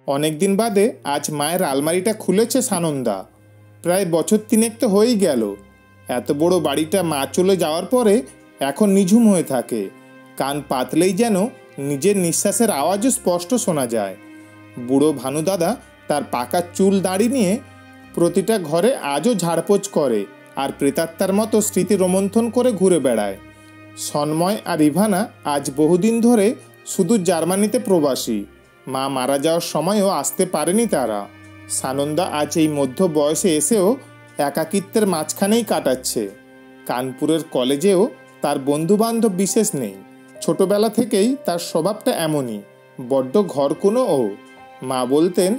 অনেক দিন বাদে আজ মায়ের আলমারিটা খুলেছে সানন্দা। প্রায় বছর তিনেক তো হয়েই গেল। এত বড় বাড়িটা মা চলে যাওয়ার পরে এখন নিঝুম হয়ে থাকে। কান পাতলেই যেন নিজের নিঃশ্বাসের আওয়াজও স্পষ্ট শোনা যায়। বুড়ো ভানু দাদা তার পাকা চুল দাড়ি নিয়ে প্রতিটা ঘরে আজও ঝাড়পোছ করে আর প্রেতাত্মার মতো স্মৃতি রোমন্থন করে ঘুরে বেড়ায়। সন্ময় আর ইভানা আজ বহুদিন ধরে সুদূর জার্মানিতে প্রবাসী। মা মারা যাওয়ার সময়ও আসতে পারেনি তারা। সানন্দা আজ এই মধ্য বয়সে এসেও একাকিত্বের মাঝখানেই কাটাচ্ছে। কানপুরের কলেজেও তার বন্ধুবান্ধব বিশেষ নেই। ছোটবেলা থেকেই তার স্বভাবটা এমনই, বড্ড ঘরকুনো ও। মা বলতেন,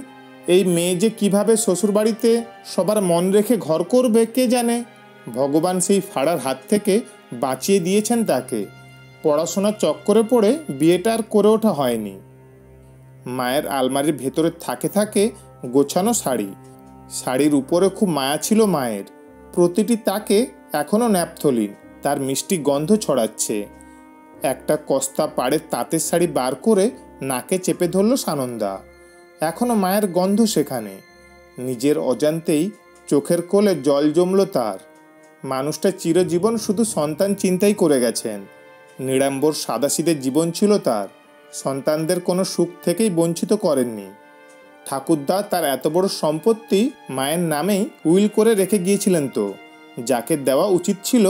এই মেয়ে যে কিভাবে শ্বশুরবাড়িতে সবার মন রেখে ঘর করবে কে জানে। ভগবান সেই ফাড়ার হাত থেকে বাঁচিয়ে দিয়েছেন তাকে। পড়াশোনার চক্করে পড়ে বিয়েটা আর করে ওঠা হয়নি। মায়ের আলমারির ভেতরে থাকে গোছানো শাড়ি। শাড়ির উপরে খুব মায়া ছিল মায়ের। প্রতিটি তাকে এখনও ন্যাপথলিন, তার মিষ্টি গন্ধ ছড়াচ্ছে। একটা কস্তা পাড়ের তাঁতের শাড়ি বার করে নাকে চেপে ধরল সানন্দা। এখনও মায়ের গন্ধ সেখানে। নিজের অজান্তেই চোখের কোলে জল জমল তার। মানুষটা চিরজীবন শুধু সন্তান চিন্তাই করে গেছেন। নিড়াম্বর সাদাসিধে জীবন ছিল তার। সন্তানদের কোনো সুখ থেকেই বঞ্চিত করেননি। ঠাকুরদা তার এত বড় সম্পত্তি মায়ের নামেই উইল করে রেখে গিয়েছিলেন। তো যাকে দেওয়া উচিত ছিল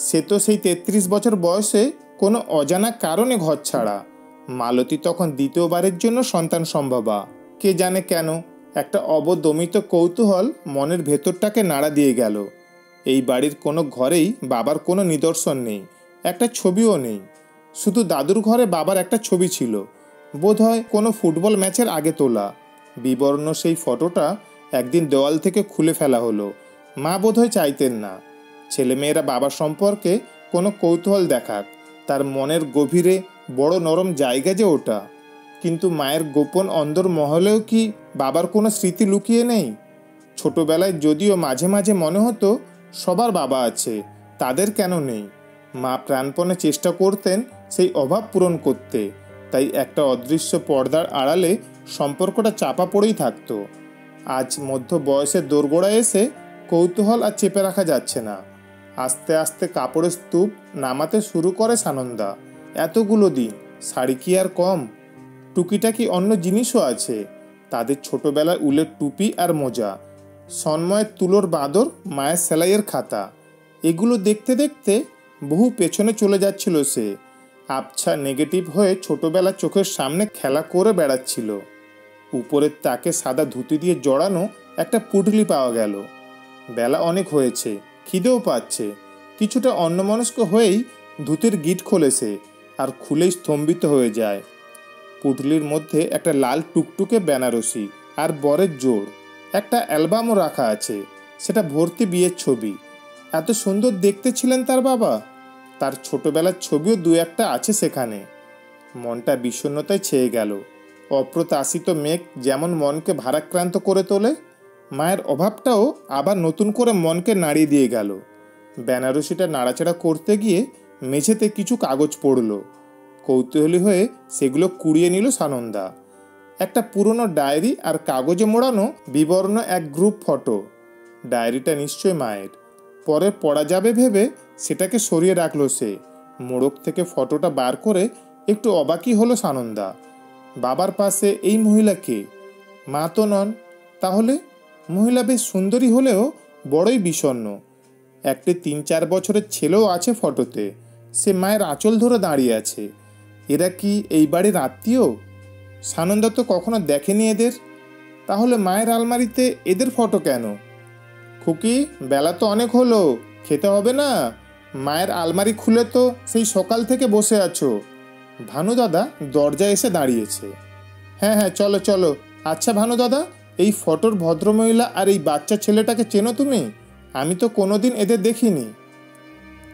সে তো সেই 33 বছর বয়সে কোনো অজানা কারণে ঘর ছাড়া। মালতী তখন দ্বিতীয়বারের জন্য সন্তান সম্ভবা। কে জানে কেন একটা অবদমিত কৌতূহল মনের ভেতরটাকে নাড়া দিয়ে গেল। এই বাড়ির কোনো ঘরেই বাবার কোনো নিদর্শন নেই, একটা ছবিও নেই। শুধু দাদুর ঘরে বাবার একটা ছবি ছিল, বোধহয় কোনো ফুটবল ম্যাচের আগে তোলা। বিবর্ণ সেই ফটোটা একদিন দেওয়াল থেকে খুলে ফেলা হলো। মা বোধহয় চাইতেন না ছেলেমেয়েরা বাবার সম্পর্কে কোনো কৌতূহল দেখাক। তার মনের গভীরে বড় নরম জায়গা যে ওটা। কিন্তু মায়ের গোপন অন্দর মহলেও কি বাবার কোনো স্মৃতি লুকিয়ে নেই? ছোটবেলায় যদিও মাঝে মাঝে মনে হতো সবার বাবা আছে, তাদের কেন নেই। মা প্রাণপণে চেষ্টা করতেন সেই অভাব পূরণ করতে। তাই একটা অদৃশ্য পর্দার আড়ালে সম্পর্কটা চাপা পড়েই থাকতো। আজ মধ্য বয়সের দোরগোড়ায় এসে কৌতূহল আর চেপে রাখা যাচ্ছে না। আস্তে আস্তে কাপড়ের স্তূপ নামাতে শুরু করে সানন্দা। এতগুলো দিন শাড়ি কি আর কম? টুকিটাকি অন্য জিনিসও আছে। তাদের ছোটবেলার উলের টুপি আর মোজা, সন্ময়ের তুলোর বাঁদর, মায়ের সেলাইয়ের খাতা। এগুলো দেখতে দেখতে বহু পেছনে চলে যাচ্ছিল সে। আবছা নেগেটিভ হয়ে ছোটবেলা চোখের সামনে খেলা করে বেড়াচ্ছিল। উপরের তাকে সাদা ধুতি দিয়ে জড়ানো একটা পুঁটলি পাওয়া গেল। বেলা অনেক হয়েছে, খিদেও পাচ্ছে। কিছুটা অন্যমনস্ক হয়েই ধুতির গিট খোলেছে আর খুলেই স্তম্ভিত হয়ে যায়। পুঁটলির মধ্যে একটা লাল টুকটুকে বেনারসি আর বরের জোড়। একটা অ্যালবামও রাখা আছে, সেটা ভর্তি বিয়ের ছবি। এত সুন্দর দেখতে ছিলেন তার বাবা। তার ছোটবেলার ছবিও দু একটা আছে সেখানে। মনটা বিষণ্ণতায় ছেয়ে গেল। অপ্রত্যাশিত মেঘ যেমন মনকে ভারাক্রান্ত করে তোলে, মায়ের অভাবটাও আবার নতুন করে মনকে নাড়িয়ে দিয়ে গেল। বেনারসিটা নাড়াচাড়া করতে গিয়ে মেঝেতে কিছু কাগজ পড়ল। কৌতূহলী হয়ে সেগুলো কুড়িয়ে নিল সানন্দা। একটা পুরনো ডায়েরি আর কাগজে মোড়ানো বিবর্ণ এক গ্রুপ ফটো। ডায়েরিটা নিশ্চয় মায়ের। পরে পড়া যাবে ভেবে সেটাকে সরিয়ে রাখলো সে। মোড়ক থেকে ফটোটা বার করে একটু অবাকই হলো সানন্দা। বাবার পাশে এই মহিলা কে? মা তো নন। তাহলে? মহিলা বেশ সুন্দরী হলেও বড়ই বিষণ্ণ। একটি 3-4 বছরের ছেলেও আছে ফটোতে। সে মায়ের আঁচল ধরে দাঁড়িয়ে আছে। এরা কি এই বাড়ির আত্মীয়? সানন্দা তো কখনো দেখেনি এদের। তাহলে মায়ের আলমারিতে এদের ফটো কেন? খুকি, বেলা তো অনেক হলো, খেতে হবে না? মায়ের আলমারি খুলে তো সেই সকাল থেকে বসে আছো। ভানু দাদা দরজায় এসে দাঁড়িয়েছে। হ্যাঁ হ্যাঁ, চলো চলো। আচ্ছা ভানু দাদা, এই ফটোর ভদ্রমহিলা আর এই বাচ্চা ছেলেটাকে চেনো তুমি? আমি তো কোনোদিন এদের দেখিনি।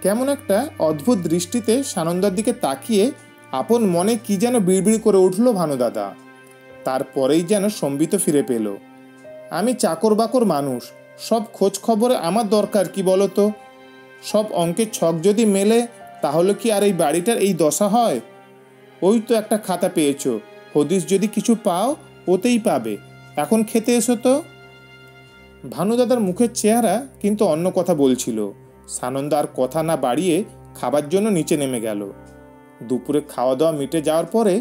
কেমন একটা অদ্ভুত দৃষ্টিতে সানন্দার দিকে তাকিয়ে আপন মনে কি যেন বিড়বিড় করে উঠল ভানু দাদা। তারপরেই যেন সম্বিত ফিরে পেল। আমি চাকর বাকর মানুষ, সব খোঁজ খবরে আমার দরকার কি বলো তো? সব অঙ্কের ছক যদি মেলে তাহলে কি আর এই বাড়িটার এই দশা হয়? ওই তো একটা খাতা পেয়েছো, হদিস যদি কিছু পাও ওতেই পাবে। এখন খেতে এসো তো। ভানুদাদার মুখের চেহারা কিন্তু অন্য কথা বলছিল। সানন্দা আর কথা না বাড়িয়ে খাবার জন্য নিচে নেমে গেল। দুপুরে খাওয়া দাওয়া মিটে যাওয়ার পরে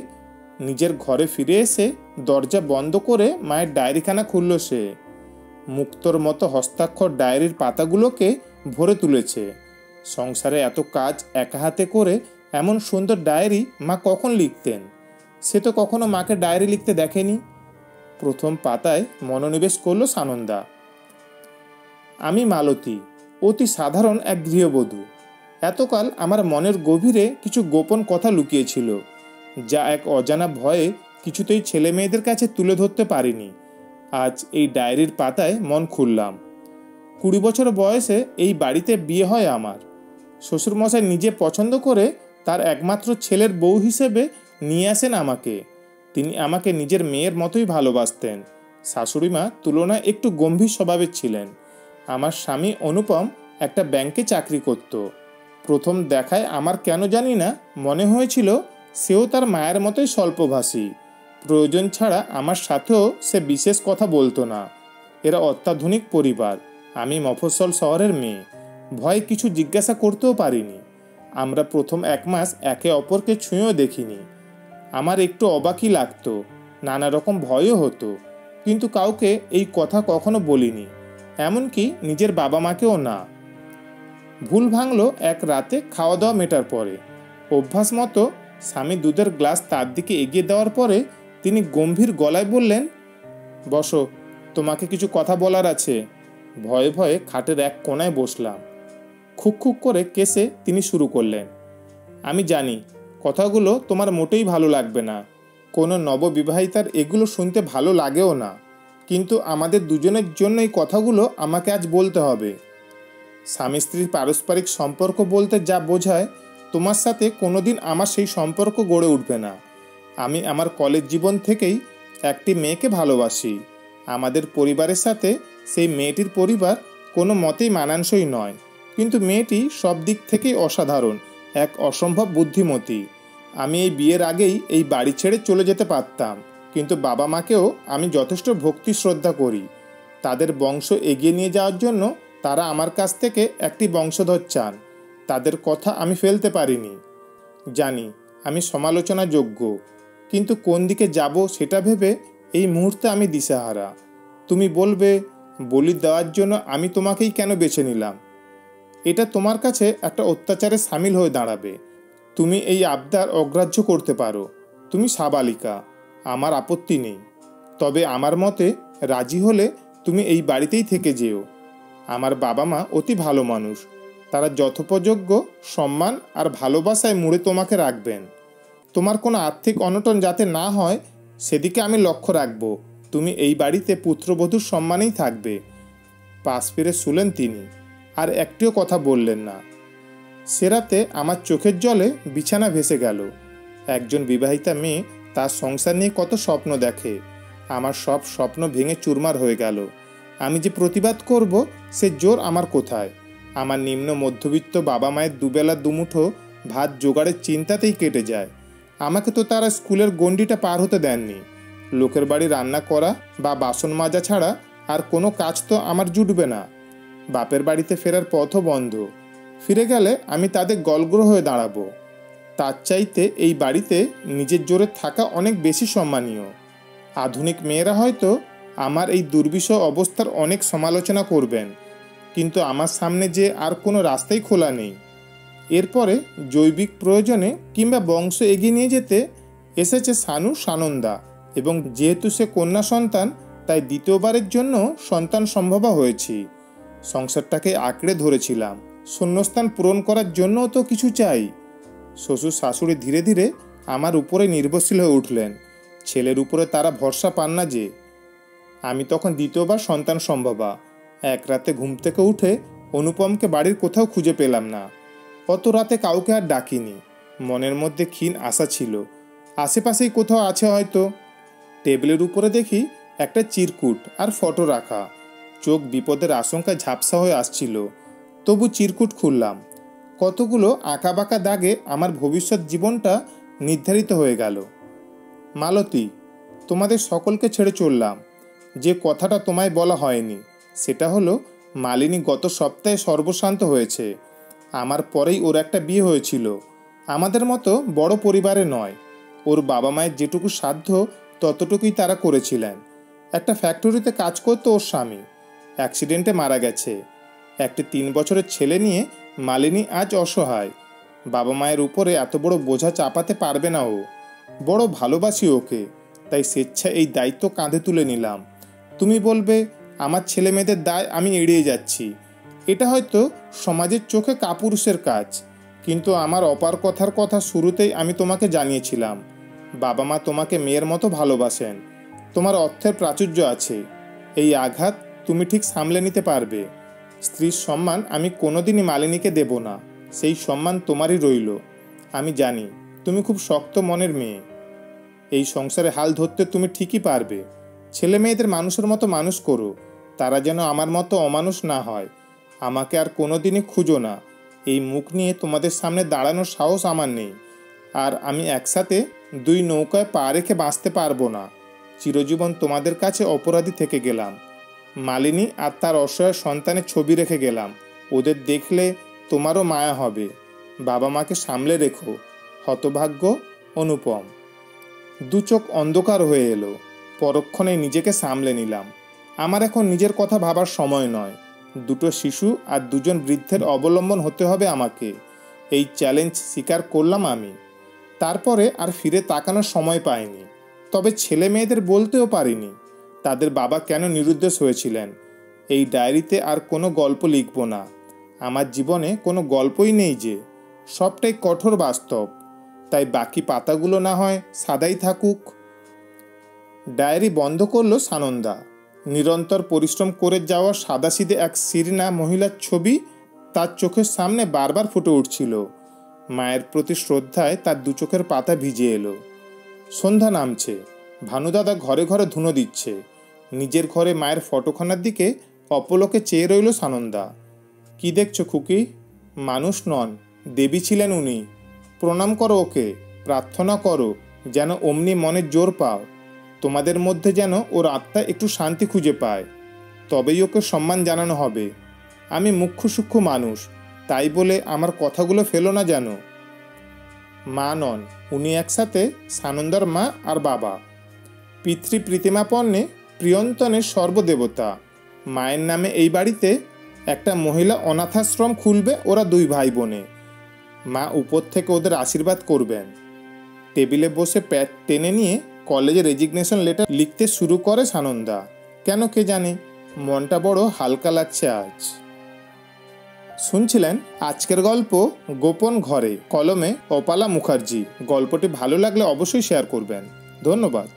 নিজের ঘরে ফিরে এসে দরজা বন্ধ করে মায়ের ডায়েরিখানা খুলল সে। মুক্তোর মতো হস্তাক্ষর ডায়েরির পাতাগুলোকে ভরে তুলেছে। সংসারে এত কাজ একা হাতে করে এমন সুন্দর ডায়েরি মা কখন লিখতেন? সে তো কখনো মাকে ডায়েরি লিখতে দেখেনি। প্রথম পাতায় মনোনিবেশ করল সানন্দা। আমি মালতী, অতি সাধারণ এক গৃহবধূ। এতকাল আমার মনের গভীরে কিছু গোপন কথা লুকিয়েছিল, যা এক অজানা ভয়ে কিছুতেই ছেলে মেয়েদের কাছে তুলে ধরতে পারিনি। আজ এই ডায়েরির পাতায় মন খুললাম। 20 বছর বয়সে এই বাড়িতে বিয়ে হয় আমার। শ্বশুরমশাই নিজে পছন্দ করে তার একমাত্র ছেলের বউ হিসেবে নিয়ে আসেন আমাকে। তিনি আমাকে নিজের মেয়ের মতোই ভালোবাসতেন। শাশুড়িমা তুলনায় একটু গম্ভীর স্বভাবের ছিলেন। আমার স্বামী অনুপম একটা ব্যাংকে চাকরি করত। প্রথম দেখায় আমার কেন জানি না মনে হয়েছিল সেও তার মায়ের মতোই স্বল্পভাষী। প্রয়োজন ছাড়া আমার সাথেও সে বিশেষ কথা বলতো না। এরা অত্যাধুনিক পরিবার, আমি মফস্বল শহরের মেয়ে। ভয়ে কিছু জিজ্ঞাসা করতেও পারিনি। আমরা প্রথম 1 মাস একে অপরকে ছুঁয়েও দেখিনি। আমার একটু অবাকই লাগতো, নানা রকম ভয়ও হতো, কিন্তু কাউকে এই কথা কখনো বলিনি, এমনকি নিজের বাবা মাকেও না। ভুল ভাঙল এক রাতে খাওয়া দাওয়া মেটার পরে। অভ্যাস মতো স্বামী দুধের গ্লাস তার দিকে এগিয়ে দেওয়ার পরে তিনি গম্ভীর গলায় বললেন, বসো, তোমাকে কিছু কথা বলার আছে। ভয়ে ভয়ে খাটের এক কোণায় বসলাম। খুক খুক করে কেসে তিনি শুরু করলেন, আমি জানি কথাগুলো তোমার মোটেই ভালো লাগবে না। কোনো নববিবাহিতার এগুলো শুনতে ভালো লাগেও না, কিন্তু আমাদের দুজনের জন্য এই কথাগুলো আমাকে আজ বলতে হবে। স্বামী স্ত্রীর পারস্পরিক সম্পর্ক বলতে যা বোঝায়, তোমার সাথে কোনোদিন আমার সেই সম্পর্ক গড়ে উঠবে না। আমি আমার কলেজ জীবন থেকেই একটি মেয়েকে ভালোবাসি। আমাদের পরিবারের সাথে সেই মেয়েটির পরিবার কোনো মতেই মানানসই নয়, কিন্তু মেয়েটি সব দিক থেকেই অসাধারণ, এক অসম্ভব বুদ্ধিমতী। আমি এই বিয়ের আগেই এই বাড়ি ছেড়ে চলে যেতে পারতাম, কিন্তু বাবা মাকেও আমি যথেষ্ট ভক্তি শ্রদ্ধা করি। তাদের বংশ এগিয়ে নিয়ে যাওয়ার জন্য তারা আমার কাছ থেকে একটি বংশধর চান। তাদের কথা আমি ফেলতে পারিনি। জানি আমি সমালোচনাযোগ্য, কিন্তু কোন দিকে যাব সেটা ভেবে এই মুহূর্তে আমি দিশেহারা। তুমি বলবে, বলি দেওয়ার জন্য আমি তোমাকেই কেন বেছে নিলাম? এটা তোমার কাছে একটা অত্যাচারে সামিল হয়ে দাঁড়াবে। তুমি এই আবদার অগ্রাহ্য করতে পারো। তুমি সাবালিকা, আমার আপত্তি নেই। তবে আমার মতে রাজি হলে তুমি এই বাড়িতেই থেকে যেও। আমার বাবা মা অতি ভালো মানুষ। তারা যথোপযোগ্য সম্মান আর ভালোবাসায় মুড়ে তোমাকে রাখবেন। তোমার কোনো আর্থিক অনটন যাতে না হয় সেদিকে আমি লক্ষ্য রাখব। তুমি এই বাড়িতে পুত্রবধূর সম্মানেই থাকবে। পাশ ফিরে শুলেন তিনি, আর একটিও কথা বললেন না। সে রাতে আমার চোখের জলে বিছানা ভেসে গেল। একজন বিবাহিতা মেয়ে তার সংসার নিয়ে কত স্বপ্ন দেখে। আমার সব স্বপ্ন ভেঙে চুরমার হয়ে গেল। আমি যে প্রতিবাদ করব সে জোর আমার কোথায়? আমার নিম্ন মধ্যবিত্ত বাবা মায়ের দুবেলা দুমুঠো ভাত জোগাড়ের চিন্তাতেই কেটে যায়। আমাকে তো তারা স্কুলের গণ্ডিটা পার হতে দেননি। লোকের বাড়ি রান্না করা বা বাসন মাজা ছাড়া আর কোনো কাজ তো আমার জুটবে না। বাপের বাড়িতে ফেরার পথও বন্ধ। ফিরে গেলে আমি তাদের গলগ্রহ হয়ে দাঁড়াবো। তার চাইতে এই বাড়িতে নিজের জোরে থাকা অনেক বেশি সম্মানীয়। আধুনিক মেয়েরা হয়তো আমার এই দুর্বিষহ অবস্থার অনেক সমালোচনা করবেন, কিন্তু আমার সামনে যে আর কোনো রাস্তাই খোলা নেই। এরপরে জৈবিক প্রয়োজনে কিংবা বংশ এগিয়ে নিয়ে যেতে এসেছে সানু সানন্দা, এবং যেহেতু সে কন্যা সন্তান, তাই দ্বিতীয়বারের জন্য সন্তান সম্ভবা হয়েছি। সংসারটাকে আঁকড়ে ধরেছিলাম, শূন্যস্থান পূরণ করার জন্যও তো কিছু চাই। শ্বশুর শাশুড়ি ধীরে ধীরে আমার উপরে নির্ভরশীল হয়ে উঠলেন। ছেলের উপরে তারা ভরসা পান না যে। আমি তখন দ্বিতীয়বার সন্তান সম্ভবা। এক রাতে ঘুম থেকে উঠে অনুপমকে বাড়ির কোথাও খুঁজে পেলাম না। অত রাতে কাউকে আর ডাকিনি। মনের মধ্যে ক্ষীণ আশা ছিল, আশেপাশেই কোথাও আছে হয়তো। টেবিলের উপরে দেখি একটা চিরকুট আর ফটো রাখা। চোখ বিপদের আশঙ্কায় ঝাপসা হয়ে আসছিল, তবু চিরকুট খুললাম। কতগুলো আঁকাবাঁকা দাগে আমার ভবিষ্যৎ জীবনটা নির্ধারিত হয়ে গেল। মালতী, তোমাদের সকলকে ছেড়ে চললাম। যে কথাটা তোমায় বলা হয়নি সেটা হলো, মালিনী গত সপ্তাহে সর্বশান্ত হয়েছে। আমার পরেই ওর একটা বিয়ে হয়েছিল। আমাদের মতো বড় পরিবারে নয়। ওর বাবা মায়ের যেটুকু সাধ্য ততটুকুই তারা করেছিলেন। একটা ফ্যাক্টরিতে কাজ করতো ওর স্বামী, অ্যাক্সিডেন্টে মারা গেছে। একটি 3 বছরের ছেলে নিয়ে মালিনী আজ অসহায়। বাবা মায়ের উপরে এত বড় বোঝা চাপাতে পারবে না ও। বড় ভালোবাসি ওকে, তাই স্বেচ্ছা এই দায়িত্ব কাঁধে তুলে নিলাম। তুমি বলবে আমার ছেলে মেয়েদের দায় আমি এড়িয়ে যাচ্ছি। এটা হয়তো সমাজের চোখে কাপুরুষের কাজ, কিন্তু আমার অপার কথার কথা শুরুতেই আমি তোমাকে জানিয়েছিলাম। বাবা মা তোমাকে মেয়ের মতো ভালোবাসেন। তোমার অর্থের প্রাচুর্য আছে, এই আঘাত তুমি ঠিক সামলে নিতে পারবে। স্ত্রীর সম্মান আমি কোনোদিনই মালিনীকে দেব না, সেই সম্মান তোমারই রইল। আমি জানি তুমি খুব শক্ত মনের মেয়ে। এই সংসারে হাল ধরতে তুমি ঠিকই পারবে। ছেলে মেয়েদের মানুষের মতো মানুষ করো, তারা যেন আমার মতো অমানুষ না হয়। আমাকে আর কোনোদিনই খুঁজো না। এই মুখ নিয়ে তোমাদের সামনে দাঁড়ানোর সাহস আমার নেই। আর আমি একসাথে 2 নৌকায় পা রেখে বাঁচতে পারবো না। চিরজীবন তোমাদের কাছে অপরাধী থেকে গেলাম। মালিনী আর তার অসহায় সন্তানের ছবি রেখে গেলাম। ওদের দেখলে তোমারও মায়া হবে। বাবা মাকে সামলে রেখো। হতভাগ্য, অনুপম। 2 চোখ অন্ধকার হয়ে এলো। পরক্ষণে নিজেকে সামলে নিলাম। আমার এখন নিজের কথা ভাবার সময় নয়। 2টো শিশু আর 2 জন বৃদ্ধের অবলম্বন হতে হবে আমাকে। এই চ্যালেঞ্জ স্বীকার করলাম আমি। তারপরে আর ফিরে তাকানোর সময় পাইনি। তবে ছেলে মেয়েদের বলতেও পারিনি তাদের বাবা কেন নিরুদ্দেশ হয়েছিলেন। এই ডায়েরিতে আর কোনো গল্প লিখব না। আমার জীবনে কোনো গল্পই নেই, যে সবটাই কঠোর বাস্তব। তাই বাকি পাতাগুলো না হয় সাদাই থাকুক। ডায়েরি বন্ধ করলো সানন্দা। নিরন্তর পরিশ্রম করে যাওয়া সাদাসিধে এক সিরনা মহিলার ছবি তার চোখের সামনে বারবার ফুটে উঠছিল। মায়ের প্রতি শ্রদ্ধায় তার 2 চোখের পাতা ভিজে এলো। সন্ধ্যা নামছে। ভানুদাদা ঘরে ঘরে ধুনো দিচ্ছে। নিজের ঘরে মায়ের ফটোখানার দিকে অপলকে চেয়ে রইল সানন্দা। কি দেখছো খুকি? মানুষ নন, দেবী ছিলেন উনি। প্রণাম করো ওকে, প্রার্থনা করো যেন অমনি মনের জোর পাও। তোমাদের মধ্যে যেন ওর আত্মা একটু শান্তি খুঁজে পায়, তবেই ওকে সম্মান জানানো হবে। আমি মুখ্য সূক্ষ্ম মানুষ, তাই বলে আমার কথাগুলো ফেলো না যেন। মা নন, উনি একসাথে সানন্দার মা আর বাবা। পিতৃপ্রতিমাপন্নে প্রিয়ন্তনের সর্বদেবতা। মায়ের নামে এই বাড়িতে একটা মহিলা অনাথাশ্রম খুলবে ওরা 2 ভাই বোনে। মা উপর থেকে ওদের আশীর্বাদ করবেন। টেবিলে বসে প্যাড টেনে নিয়ে কলেজে রেজিগনেশন লেটার লিখতে শুরু করে সানন্দা। কেন কে জানে, মনটা বড় হালকা লাগছে আজ। শুনছিলেন আজকের গল্প গোপন ঘরে, কলমে অপালা মুখার্জি। গল্পটি ভালো লাগলে অবশ্যই শেয়ার করবেন। ধন্যবাদ।